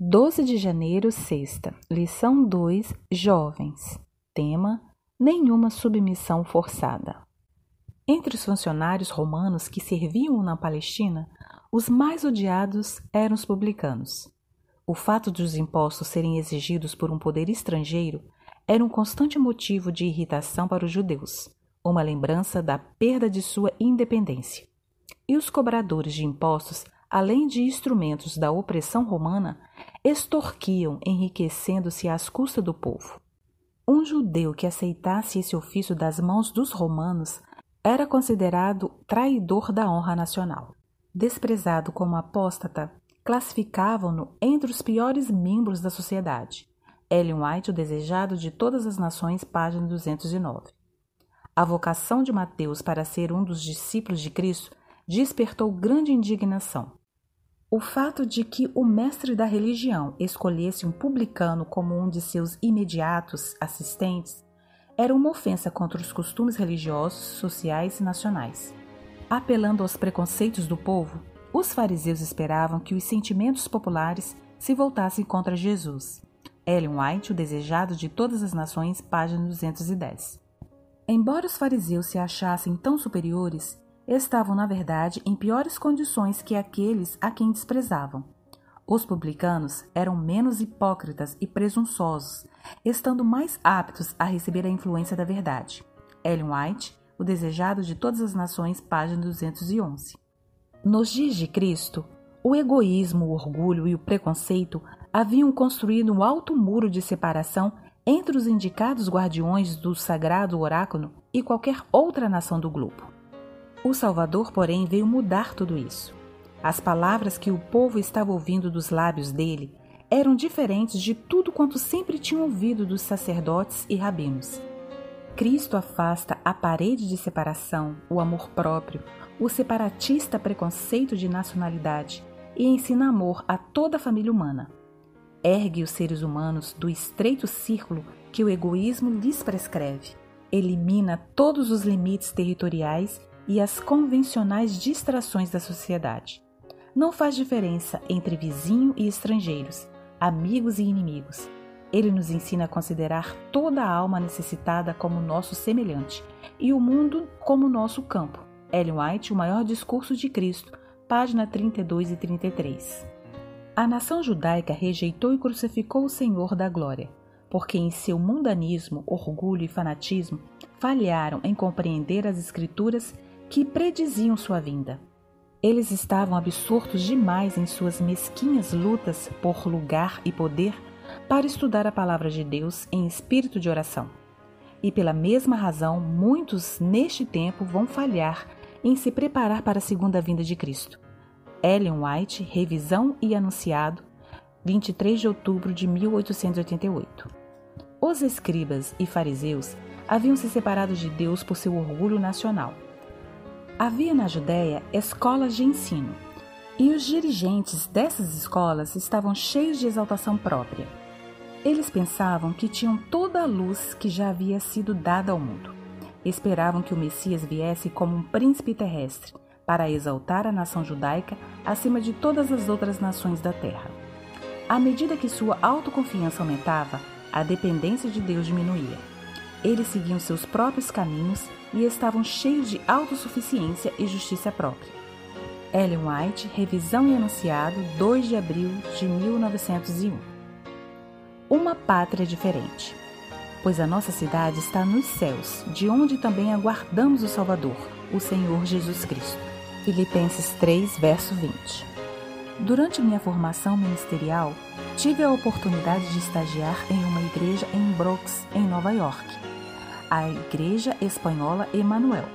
12 de janeiro, sexta. Lição 2, Jovens. Tema: nenhuma submissão forçada. Entre os funcionários romanos que serviam na Palestina, os mais odiados eram os publicanos. O fato de os impostos serem exigidos por um poder estrangeiro era um constante motivo de irritação para os judeus, uma lembrança da perda de sua independência. E os cobradores de impostos, além de instrumentos da opressão romana, extorquiam, enriquecendo-se às custas do povo. Um judeu que aceitasse esse ofício das mãos dos romanos era considerado traidor da honra nacional. Desprezado como apóstata, classificavam-no entre os piores membros da sociedade. Ellen White, o desejado de todas as nações, página 209. A vocação de Mateus para ser um dos discípulos de Cristo despertou grande indignação. O fato de que o mestre da religião escolhesse um publicano como um de seus imediatos assistentes era uma ofensa contra os costumes religiosos, sociais e nacionais. Apelando aos preconceitos do povo, os fariseus esperavam que os sentimentos populares se voltassem contra Jesus. Ellen White, o desejado de todas as nações, página 210. Embora os fariseus se achassem tão superiores, estavam, na verdade, em piores condições que aqueles a quem desprezavam. Os publicanos eram menos hipócritas e presunçosos, estando mais aptos a receber a influência da verdade. Ellen White, o desejado de todas as nações, página 211. Nos dias de Cristo, o egoísmo, o orgulho e o preconceito haviam construído um alto muro de separação entre os indicados guardiões do sagrado oráculo e qualquer outra nação do globo. O Salvador, porém, veio mudar tudo isso. As palavras que o povo estava ouvindo dos lábios dele eram diferentes de tudo quanto sempre tinham ouvido dos sacerdotes e rabinos. Cristo afasta a parede de separação, o amor próprio, o separatista preconceito de nacionalidade e ensina amor a toda a família humana. Ergue os seres humanos do estreito círculo que o egoísmo lhes prescreve. Elimina todos os limites territoriais e as convencionais distrações da sociedade. Não faz diferença entre vizinho e estrangeiros, amigos e inimigos. Ele nos ensina a considerar toda a alma necessitada como nosso semelhante e o mundo como nosso campo. Ellen White, o maior discurso de Cristo, página 32 e 33. A nação judaica rejeitou e crucificou o Senhor da glória, porque em seu mundanismo, orgulho e fanatismo falharam em compreender as Escrituras que prediziam sua vinda. Eles estavam absortos demais em suas mesquinhas lutas por lugar e poder para estudar a palavra de Deus em espírito de oração. E pela mesma razão, muitos neste tempo vão falhar em se preparar para a segunda vinda de Cristo. Ellen White, Revisão e Anunciado, 23 de outubro de 1888. Os escribas e fariseus haviam se separado de Deus por seu orgulho nacional. Havia na Judéia escolas de ensino, e os dirigentes dessas escolas estavam cheios de exaltação própria. Eles pensavam que tinham toda a luz que já havia sido dada ao mundo. Esperavam que o Messias viesse como um príncipe terrestre para exaltar a nação judaica acima de todas as outras nações da terra. À medida que sua autoconfiança aumentava, a dependência de Deus diminuía. Eles seguiam seus próprios caminhos e estavam cheios de autossuficiência e justiça própria. Ellen White, Revisão e Anunciado, 2 de abril de 1901. Uma pátria diferente. Pois a nossa cidade está nos céus, de onde também aguardamos o Salvador, o Senhor Jesus Cristo. Filipenses 3, verso 20. Durante minha formação ministerial, tive a oportunidade de estagiar em uma igreja em Bronx, em Nova York, a Igreja Espanhola Emanuel.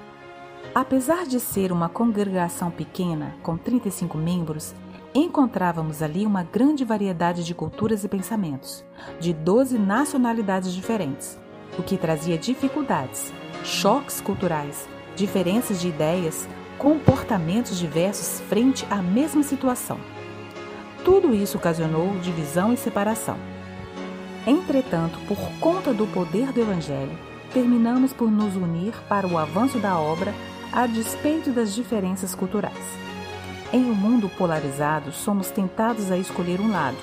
Apesar de ser uma congregação pequena, com 35 membros, encontrávamos ali uma grande variedade de culturas e pensamentos, de 12 nacionalidades diferentes, o que trazia dificuldades, choques culturais, diferenças de ideias, comportamentos diversos frente à mesma situação. Tudo isso ocasionou divisão e separação. Entretanto, por conta do poder do Evangelho, terminamos por nos unir para o avanço da obra a despeito das diferenças culturais. Em um mundo polarizado, somos tentados a escolher um lado,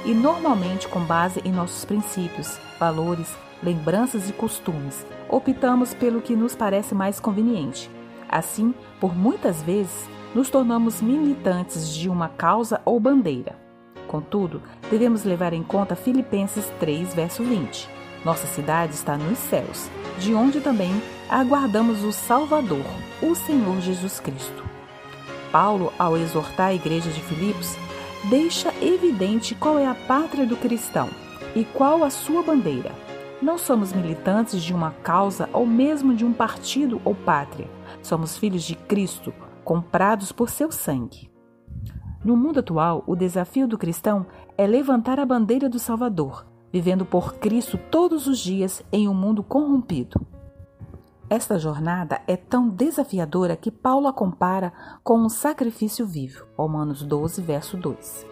e normalmente com base em nossos princípios, valores, lembranças e costumes. Optamos pelo que nos parece mais conveniente. Assim, por muitas vezes, nos tornamos militantes de uma causa ou bandeira. Contudo, devemos levar em conta Filipenses 3, verso 20. Nossa cidade está nos céus, de onde também aguardamos o Salvador, o Senhor Jesus Cristo. Paulo, ao exortar a igreja de Filipos, deixa evidente qual é a pátria do cristão e qual a sua bandeira. Não somos militantes de uma causa ou mesmo de um partido ou pátria. Somos filhos de Cristo, comprados por seu sangue. No mundo atual, o desafio do cristão é levantar a bandeira do Salvador, vivendo por Cristo todos os dias em um mundo corrompido. Esta jornada é tão desafiadora que Paulo a compara com um sacrifício vivo, Romanos 12, verso 2.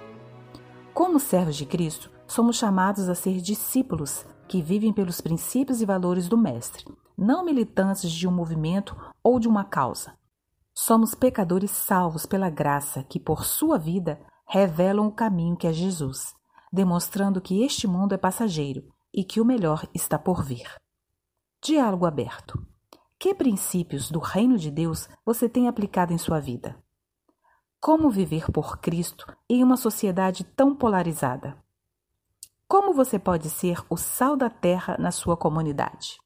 Como servos de Cristo, somos chamados a ser discípulos que vivem pelos princípios e valores do Mestre, não militantes de um movimento ou de uma causa. Somos pecadores salvos pela graça que, por sua vida, revelam o caminho que é Jesus, demonstrando que este mundo é passageiro e que o melhor está por vir. Diálogo aberto. Que princípios do reino de Deus você tem aplicado em sua vida? Como viver por Cristo em uma sociedade tão polarizada? Como você pode ser o sal da terra na sua comunidade?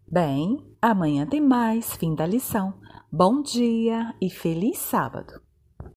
Bem, amanhã tem mais, fim da lição. Bom dia e feliz sábado!